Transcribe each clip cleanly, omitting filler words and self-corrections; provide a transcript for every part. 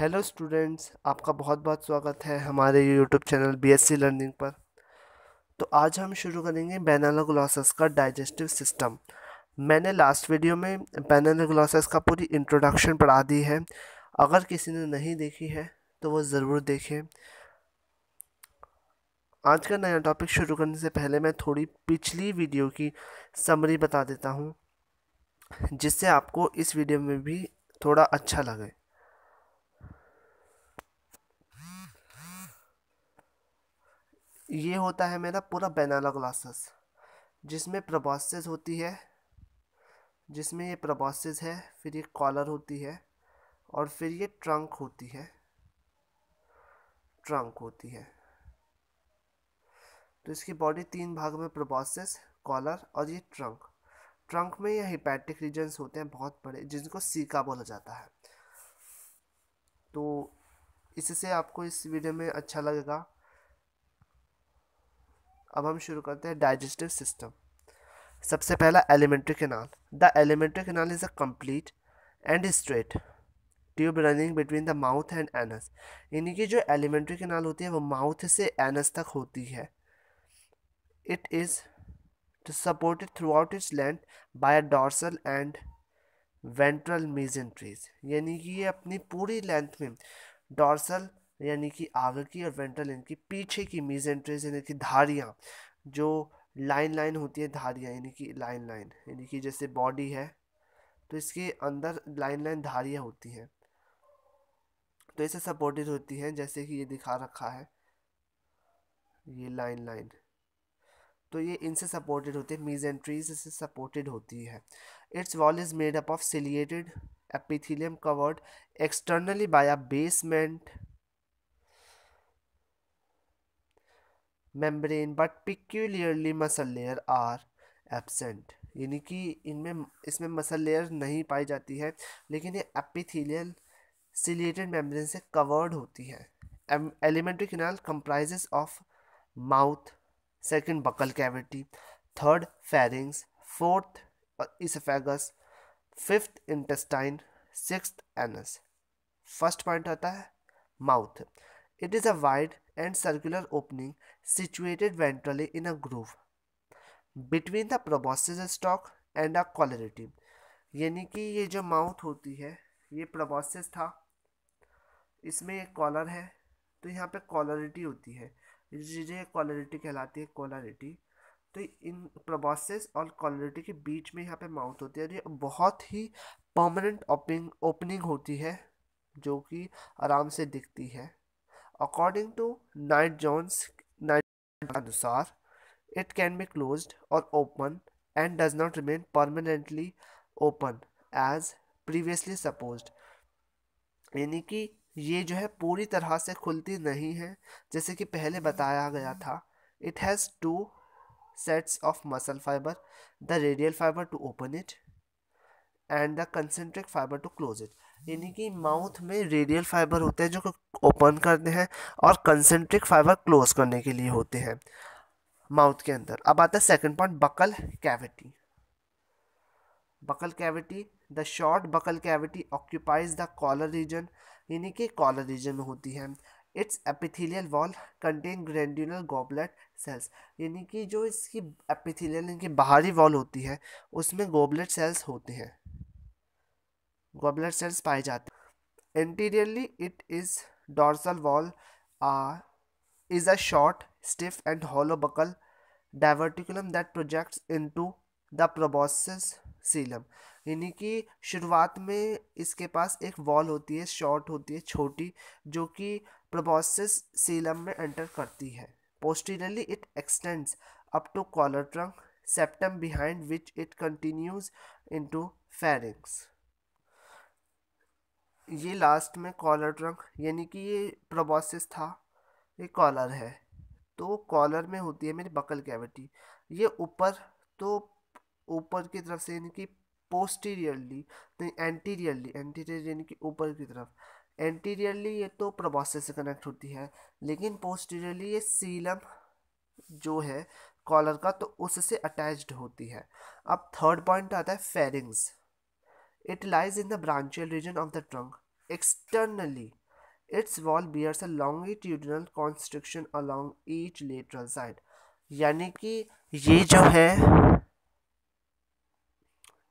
Hello students, आपका बहुत बहुत स्वागत है हमारे यूट्यूब चैनल बीएससी लर्निंग पर। तो आज हम शुरू करेंगे बैनाला ग्लॉसेस का डाइजेस्टिव सिस्टम। मैंने लास्ट वीडियो में बैनाला ग्लॉसेस का पूरी इंट्रोडक्शन पढ़ा दी है। अगर किसी ने नहीं देखी है तो वो ज़रूर देखें। आज का नया टॉपिक शुरू करने से पहले मैं थोड़ी पिछली वीडियो की समरी बता देता हूँ, जिससे आपको इस वीडियो में भी थोड़ा अच्छा लगे। ये होता है मेरा पूरा बैनाला ग्लॉसेस, जिसमें प्रोबॉस्सिस होती है, जिसमें ये प्रोबॉस्सिस है, फिर ये कॉलर होती है और फिर ये ट्रंक होती है। तो इसकी बॉडी तीन भाग में, प्रोबॉस्सिस, कॉलर और ये ट्रंक। ट्रंक में ये हिपैटिक रीजन्स होते हैं बहुत बड़े, जिनको सीका बोला जाता है। तो इससे आपको इस वीडियो में अच्छा लगेगा। अब हम शुरू करते हैं डाइजेस्टिव सिस्टम। सबसे पहला alimentary canal. The alimentary canal is a complete and straight tube running between the mouth and anus. यानी कि जो एलिमेंट्री कैनाल होती है वो माउथ से एनस तक होती है। It is supported throughout its length by a dorsal and ventral mesenteries. यानी कि ये अपनी पूरी लेंथ में डॉर्सल यानी कि आगे की और वेंट्रल यानी कि पीछे की मीजेंट्रीज यानी कि धारियाँ, जो लाइन लाइन होती है धारियाँ, यानी कि लाइन लाइन यानी कि जैसे बॉडी है तो इसके अंदर लाइन लाइन धारियाँ होती हैं, तो इसे सपोर्टेड होती हैं। जैसे कि ये दिखा रखा है, ये लाइन लाइन, तो ये इनसे सपोर्टेड होती है, मीजेंट्रीज से सपोर्टेड होती है। It's wall is made up of ciliated epithelium covered externally by a basement membrane but peculiarly muscle layer are absent। यानी कि इसमें मसल लेयर नहीं पाई जाती है, लेकिन ये एपिथेलियल सिलिएटेड मेम्ब्रेन से कवर्ड होती है। Alimentary canal comprises of mouth, second buccal cavity, third pharynx, fourth oesophagus, fifth intestine, sixth anus. First point आता है mouth. It is a wide and circular opening situated ventrally in a groove between the proboscis stalk and a collarity। यानी कि ये जो mouth होती है, ये प्रोबॉस्सिस था, इसमें एक कॉलर है, तो यहाँ पे कॉलरिटी होती है, ये कॉलरिटी कहलाती है, कॉलरिटी। तो इन प्रोबॉस्सिस और कॉलरिटी के बीच में यहाँ पे माउथ होती है, और ये बहुत ही परमानेंट ओपनिंग होती है, जो कि आराम से दिखती है। अकॉर्डिंग टू नाइट जोन्स अनुसार it can be closed or open and does not remain permanently open as previously supposed। यानी कि ये जो है पूरी तरह से खुलती नहीं है जैसे कि पहले बताया गया था। It has two sets of muscle fibre, the radial fibre to open it and the concentric fibre to close it. यानी कि माउथ में रेडियल फाइबर होते हैं जो ओपन करते हैं, और कंसेंट्रिक फाइबर क्लोज करने के लिए होते हैं माउथ के अंदर। अब आता है second point, buccal cavity. Buccal cavity, the short buccal cavity occupies the collar region. यानी कि कॉलर रीजन में होती है। Its epithelial wall contain glandular goblet cells. यानी कि जो इसकी एपिथेलियल यानी कि बाहरी वॉल होती है, उसमें गॉबलेट सेल्स होते हैं, गॉबलेट सेल्स पाए जाते हैं। Anteriorly it is dorsal wall is a short, stiff and hollow buccal diverticulum that projects into the proboscis coelom। यानी कि शुरुआत में इसके पास एक वॉल होती है, शॉर्ट होती है, छोटी, जो कि प्रोबॉस्सिस सीलम में एंटर करती है। Posteriorly it extends up to collar trunk septum behind which it continues into pharynx. ये लास्ट में कॉलर ट्रंक, यानी कि ये प्रोबॉस्सिस था, ये कॉलर है, तो कॉलर में होती है मेरी बकल कैविटी। ये ऊपर, तो ऊपर की तरफ से यानी कि पोस्टीरियरली, नहीं एंटीरियरली, एंटीरियर यानी कि ऊपर की तरफ, एंटीरियरली ये तो प्रोबॉस्सिस से कनेक्ट होती है, लेकिन पोस्टीरियरली ये सीलम जो है कॉलर का, तो उससे अटैच्ड होती है। अब थर्ड पॉइंट आता है pharynx. It lies in the branchial region of the trunk externally its wall bears a longitudinal construction along each lateral side. यानी कि ये जो है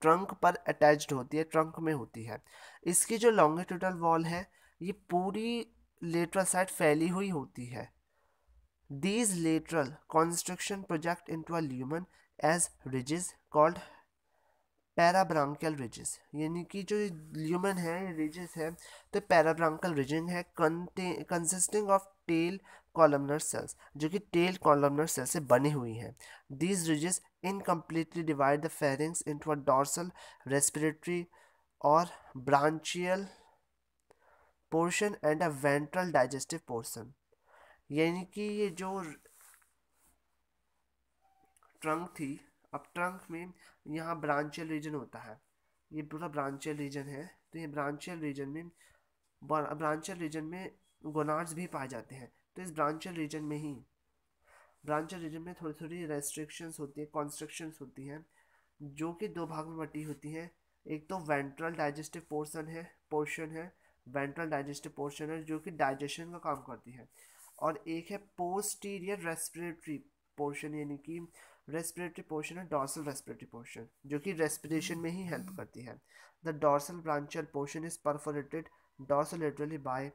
ट्रंक पर अटैच्ड होती है, ट्रंक में होती है। इसकी जो लॉन्गिट्यूडल वॉल है ये पूरी लेटरल साइड फैली हुई होती है। These lateral construction project into a lumen as ridges called parabranchial ridges. यानी कि जो ल्यूमन है, रिजेस है, तो पैराब्रांकियल रिजन है consisting of tall columnar cells, जो कि टेल कॉलमनर सेल से बनी हुई हैं। These ridges incompletely divide the pharynx into a dorsal respiratory और branchial portion and a ventral digestive portion. यानी कि ये जो ट्रंक थी, अब ट्रंक में यहाँ ब्रांचियल रीजन होता है, ये पूरा ब्रांचियल रीजन है। तो ये ब्रांचियल रीजन में गोनाड्स भी पाए जाते हैं। तो इस ब्रांचियल रीजन में थोड़ी थोड़ी रेस्ट्रिक्शंस होती है, कॉन्स्ट्रक्शंस होती हैं, जो कि दो भाग में बटी होती हैं। एक तो वेंट्रल डाइजेस्टिव पोर्शन है, वेंट्रल डाइजेस्टिव पोर्शन है जो कि डाइजेशन का काम करती है। और एक है पोस्टीरियर रेस्पिरेटरी पोर्शन, यानी कि रेस्पिरेटरी पोर्शन है, डॉर्सल रेस्पिरेटरी पोर्शन, जो कि रेस्पिरेशन में ही हेल्प करती है। The dorsal branchial portion is perforated dorsolaterally by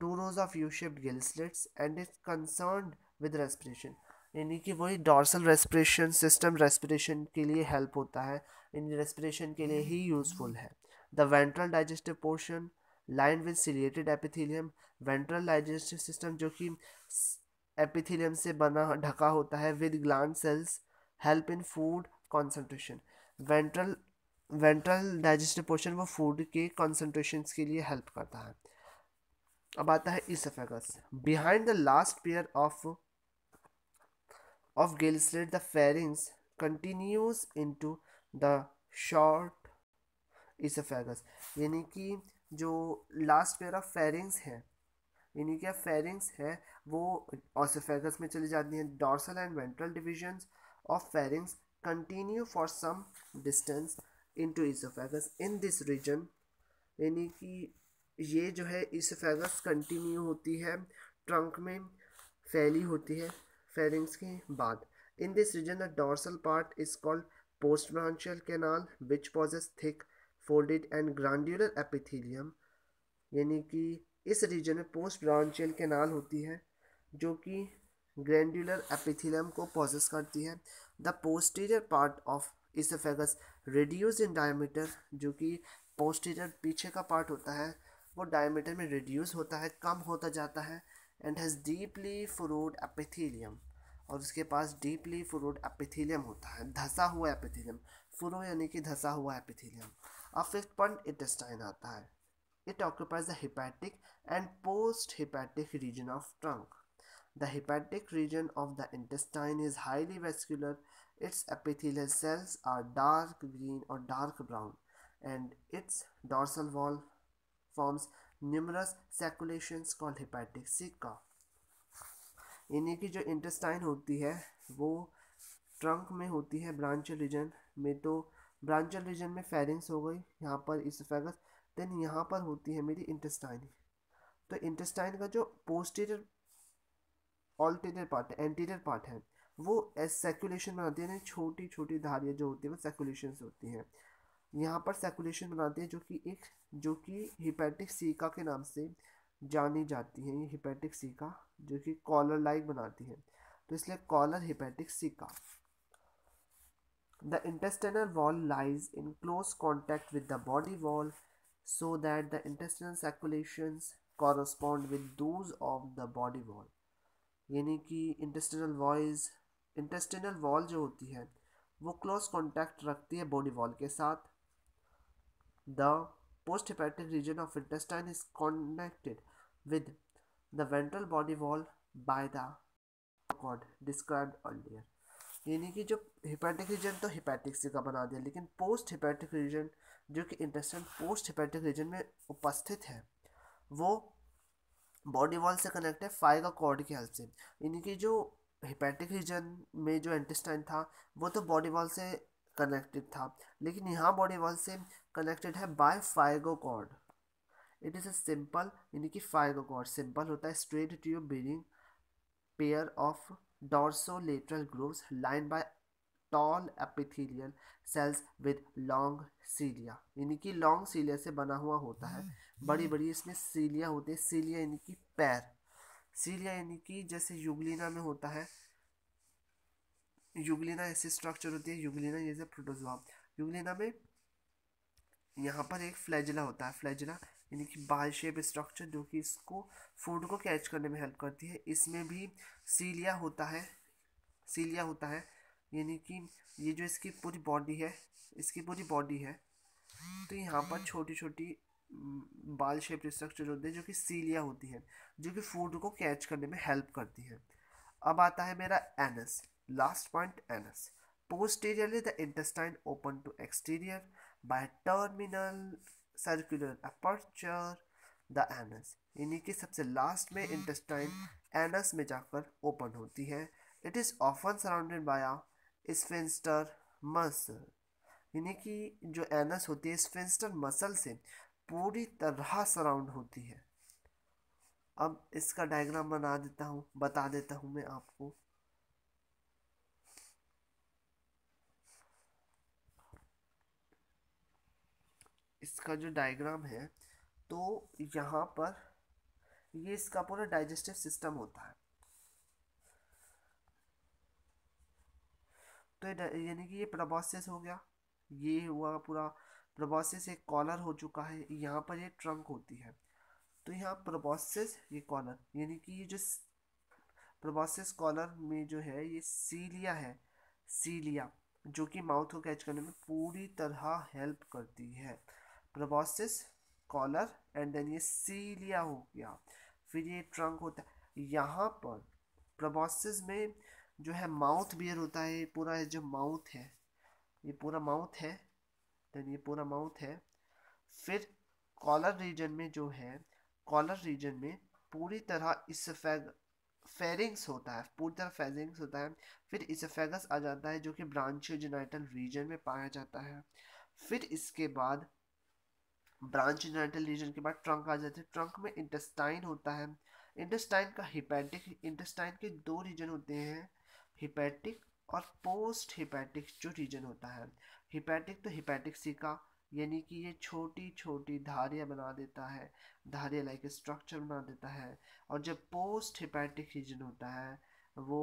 two rows of U-shaped gill slits and is concerned with respiration। यानी कि वही डॉर्सल रेस्पिरेशन सिस्टम रेस्पिरेशन के लिए हेल्प होता है, इन रेस्पिरेशन के लिए ही यूजफुल है। The ventral digestive portion line with ciliated epithelium, ventral digestive system जो कि एपिथेलियम से बना ढका होता है with gland sales, help in food concentration. Ventral digestive portion वो फूड के कॉन्सेंट्रेशन के लिए हेल्प करता है। अब आता है oesophagus. Behind the last pair of gill slit the pharynx continues into the short oesophagus. यानी कि जो लास्ट पेयर ऑफ फेरिंग्स है, यानी कि फेरिंग्स है वो ऑसोफेगस में चली जाती हैं। Dorsal and ventral divisions of pharynx continue for some distance into oesophagus in this region. यानी कि ये जो है इसोफेगस कंटिन्यू होती है, ट्रंक में फैली होती है फेरिंग्स के बाद। In this region the dorsal part is called post branchial canal which possess thick folded and glandular epithelium. यानी कि इस रीजन में पोस्ट ब्रांचियल कैनाल होती है जो कि ग्रैंडुलर एपिथेलियम को पॉजेस करती है। The posterior part of oesophagus reduce in diameter, जो कि पोस्टीरियर पीछे का पार्ट होता है वो डायमीटर में रिड्यूस होता है, कम होता जाता है। एंड हैज़ डीपली फुरोड एपिथेलियम, और उसके पास डीपली फुरोड एपिथेलियम होता है, धसा हुआ एपिथेलियम। फुरो यानी कि धसा हुआ एपिथेलियम। अब फिफ्थ पॉइंट इंटेस्टाइन आता है। It occupies the hepatic and post-hepatic region of trunk. The hepatic region of the intestine is highly vascular. Its epithelial cells are dark green or dark brown, and its dorsal wall forms numerous sacculations called hepatic ceca। यानी कि जो intestine होती है वो trunk में होती है, branchial reason में। तो ब्रांचियल रीजन में फेरिंग्स हो गई, यहाँ पर इसोफेगस, देन यहाँ पर होती है मेरी इंटेस्टाइन। तो इंटेस्टाइन का जो पोस्टीरियर ऑल्टीरियर पार्ट है, एंटीरियर पार्ट है, वो सर्कुलेशन बनाती है, छोटी छोटी धारियाँ जो होती है वो सर्कुलेशन होती हैं। यहाँ पर सर्कुलेशन बनाती है जो कि हिपैटिक सीका के नाम से जानी जाती है। ये हिपैटिक सीका जो कि कॉलर लाइक बनाती है, तो इसलिए collar hepatic caeca. The intestinal wall lies in close contact with the body wall so that the intestinal circulations correspond with those of the body wall। यानी कि इंटेस्टिनल वॉल जो होती है वो क्लोज कॉन्टैक्ट रखती है बॉडी वॉल के साथ। The post hepatic region of intestine is connected with the ventral body wall by the cord described earlier. यानी कि जो हिपैटिक रीजन तो हिपैटिक से का बना दिया, लेकिन पोस्ट हिपैटिक रीजन जो कि इंटेस्टाइन पोस्ट हिपैटिक रीजन में उपस्थित है वो बॉडी वॉल से कनेक्ट है फाइगा कॉर्ड की हेल्प से। यानी कि जो हिपैटिक रीजन में जो इंटेस्टाइन था वो तो बॉडी वॉल से कनेक्टेड था, लेकिन यहाँ बॉडी वॉल से कनेक्टेड है by pygochord. It is a simple यानी कि फाइगोगॉट सिंपल होता है straight tube bearing pair of dorsolateral grooves line by tall epithelial cells with long cilia, यानी कि लॉन्ग सीलिया से बना हुआ होता है, बड़ी बड़ी इसमें सीलिया होती है। सीलिया यानी कि पैर, सीलिया यानी कि जैसे युगलिना में होता है, युगलिना ऐसी स्ट्रक्चर होती है, युगलिना जैसे प्रोटोजोआ, युगलिना में यहाँ पर एक फ्लैजिला होता है, फ्लैजिला यानी कि बाल शेप स्ट्रक्चर जो कि इसको फूड को कैच करने में हेल्प करती है। इसमें भी सीलिया होता है, सीलिया होता है यानी कि ये जो इसकी पूरी बॉडी है, इसकी पूरी बॉडी है, तो यहाँ पर छोटी छोटी बाल शेप स्ट्रक्चर होते हैं जो कि सीलिया होती है, जो कि फूड को कैच करने में हेल्प करती है। अब आता है मेरा anus, last point anus. Posteriorly the intestine open to exterior by terminal circular aperture the anus, यानी कि सबसे लास्ट में इंटेस्टाइन एनस में जाकर ओपन होती है। It is often surrounded by a sphincter muscle, यानी कि जो एनस होती है स्फिंक्टर मसल से पूरी तरह सराउंड होती है। अब इसका डायग्राम बता देता हूँ मैं आपको। इसका जो डायग्राम है, तो यहाँ पर ये इसका पूरा डाइजेस्टिव सिस्टम होता है, तो यानी कि ये प्रोबॉस्सिस हो गया, ये हुआ पूरा प्रोबॉस्सिस, एक कॉलर हो चुका है, यहाँ पर ये ट्रंक होती है, तो यहाँ प्रोबॉस्सिस ये कॉलर, यानी कि ये जो प्रोबॉस्सिस कॉलर में जो है ये सीलिया है, सीलिया जो कि माउथ को कैच करने में पूरी तरह हेल्प करती है। प्रोबॉस्सिस कॉलर एंड देन ये सीलिया हो गया, फिर ये ट्रंक होता है। यहाँ पर प्रोबॉस्सिस में जो है माउथ बियर होता है, पूरा जो माउथ है, ये पूरा माउथ है, देन ये पूरा माउथ है। फिर कॉलर रीजन में जो है, कॉलर रीजन में पूरी तरह इसफेग फेरिंग्स होता है, पूरी तरह फेरिंग्स होता है। फिर इसफेगस आ जाता है जो कि ब्रांचियोजेनाइटल रीजन में पाया जाता है। फिर इसके बाद ब्रांचियोजेनाइटल रीजन के बाद ट्रंक आ जाता है, ट्रंक में इंटेस्टाइन होता है। इंटेस्टाइन का हिपैटिक, इंटेस्टाइन के दो रीजन होते हैं, हिपैटिक और पोस्ट हिपैटिक जो रीजन होता है। हिपैटिक तो हिपैटिक सिका, यानी कि ये छोटी छोटी धारियाँ बना देता है, धारियाँ लाइक स्ट्रक्चर बना देता है। और जब पोस्ट हिपैटिक रीजन होता है वो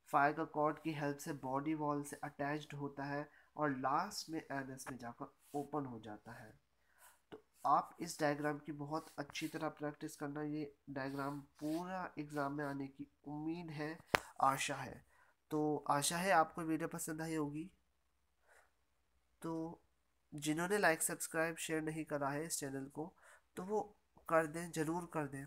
फाइबर कॉर्ड की हेल्प से बॉडी वॉल से अटैच्ड होता है और लास्ट में एनस में जाकर ओपन हो जाता है। तो आप इस डायग्राम की बहुत अच्छी तरह प्रैक्टिस करना, ये डायग्राम पूरा एग्ज़ाम में आने की उम्मीद है, आशा है। तो आशा है आपको वीडियो पसंद आई होगी। तो जिन्होंने लाइक सब्सक्राइब शेयर नहीं करा है इस चैनल को, तो वो कर दें, ज़रूर कर दें।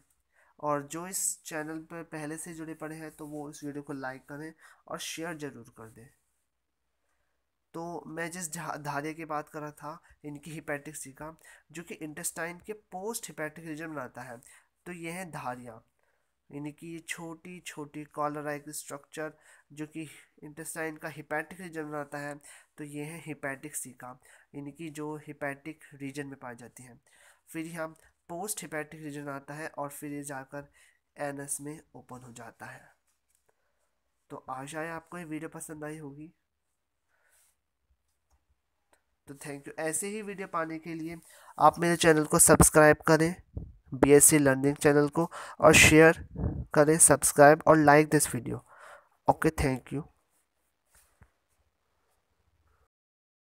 और जो इस चैनल पर पहले से जुड़े पड़े हैं तो वो इस वीडियो को लाइक करें और शेयर ज़रूर कर दें। तो मैं जिस धारिया की बात कर रहा था, इनकी हिपैटिक सीका, जो कि इंटेस्टाइन के पोस्ट हिपैटिक रीजन बनाता है, तो ये है धारिया, यानी कि ये छोटी छोटी कॉलराइक स्ट्रक्चर जो कि इंटेस्टाइन का हिपैटिक रीजन बनाता है, तो ये है हिपैटिक सीका, यानी कि जो हिपैटिक रीजन में पाई जाती हैं। फिर यहाँ पोस्ट हिपैटिक रीजन आता है और फिर ये जाकर एनस में ओपन हो जाता है। तो आशा है आपको ये वीडियो पसंद आई होगी। तो थैंक यू। ऐसे ही वीडियो पाने के लिए आप मेरे चैनल को सब्सक्राइब करें, बीएससी लर्निंग चैनल को, और शेयर करें, सब्सक्राइब और like this video. Okay, thank you.